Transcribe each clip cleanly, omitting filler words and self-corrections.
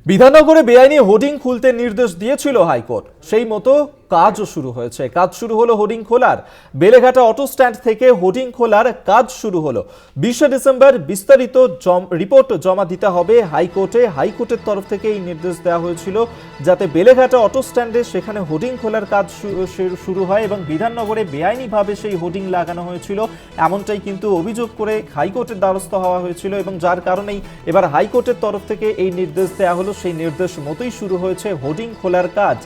বিধাননগরে বেআইনি হোর্ডিং খুলতে নির্দেশ দিয়েছিল হাইকোর্ট, সেই মতো কাজও শুরু হয়েছে। কাজ শুরু হলো হোর্ডিং খোলার। বেলেঘাটা অটো স্ট্যান্ড থেকে হোর্ডিং খোলার কাজ শুরু হলো। 20 ডিসেম্বর বিস্তারিত রিপোর্ট জমা দিতে হবে হাইকোর্টে। হাইকোর্টের তরফ থেকে এই নির্দেশ দেওয়া হয়েছিল যাতে বেলেঘাটা অটো স্ট্যান্ডে সেখানে হোর্ডিং খোলার কাজ শুরু হয় এবং বিধাননগরে বেআইনিভাবে সেই হোর্ডিং লাগানো হয়েছিল এমনটাই কিন্তু অভিযোগ করে হাইকোর্টের দ্বারস্থ হওয়া হয়েছিল এবং যার কারণেই এবার হাইকোর্টের তরফ থেকে এই নির্দেশ দেওয়া হলো। সেই নির্দেশ মতোই শুরু হয়েছে হোর্ডিং খোলার কাজ।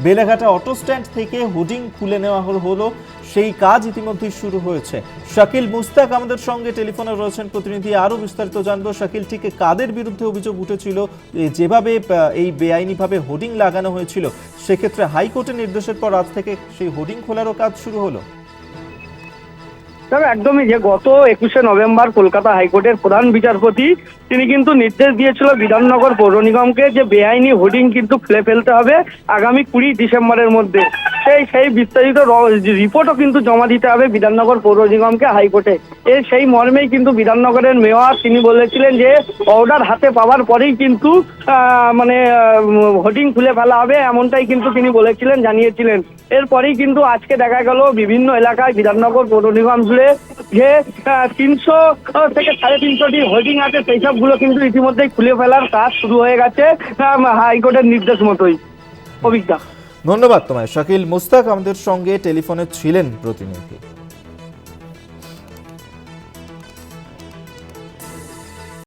বেলেঘাটা অটো স্ট্যান্ড থেকে হোর্ডিং খুলে নেওয়া হলো, সেই কাজ ইতিমধ্যেই শুরু হয়েছে। শাকিল মুস্তাক আমাদের সঙ্গে টেলিফোনে রয়েছেন প্রতিনিধি, আরো বিস্তারিত জানবো। শাকিল, ঠিক কাদের বিরুদ্ধে অভিযোগ উঠেছিল যেভাবে এই বেআইনিভাবে হোর্ডিং লাগানো হয়েছিল, সেক্ষেত্রে হাইকোর্টের নির্দেশের পর আজ থেকে সেই হোর্ডিং খোলারও কাজ শুরু হলো? একদমই, যে গত 21শে নভেম্বর কলকাতা হাইকোর্টের প্রধান বিচারপতি তিনি কিন্তু নির্দেশ দিয়েছিল বিধাননগর পৌর নিগমকে যে বেআইনি হোর্ডিং কিন্তু খুলে ফেলতে হবে আগামী 20 ডিসেম্বরের মধ্যে। সেই বিস্তারিত রিপোর্টও কিন্তু জমা দিতে হবে বিধাননগর পৌর নিগমকে হাইকোর্টে। সেই মর্মেই কিন্তু বিধাননগরের মেয়র তিনি বলেছিলেন যে অর্ডার হাতে পাওয়ার পরেই কিন্তু হোর্ডিং খুলে ফেলা হবে, এমনটাই কিন্তু তিনি বলেছিলেন, জানিয়েছিলেন। এরপরেই কিন্তু আজকে দেখা গেল বিভিন্ন এলাকায় বিধাননগর পৌর নিগম জুড়ে যে 300 থেকে 350টি হোর্ডিং আছে সেই সবগুলো কিন্তু ইতিমধ্যেই খুলে ফেলার কাজ শুরু হয়ে গেছে হাইকোর্টের নির্দেশ মতোই। অভিজ্ঞতা। ধন্যবাদ তোমায় শাকিল মুস্তাক, আমাদের সঙ্গে টেলিফোনে ছিলেন প্রতিনিধি।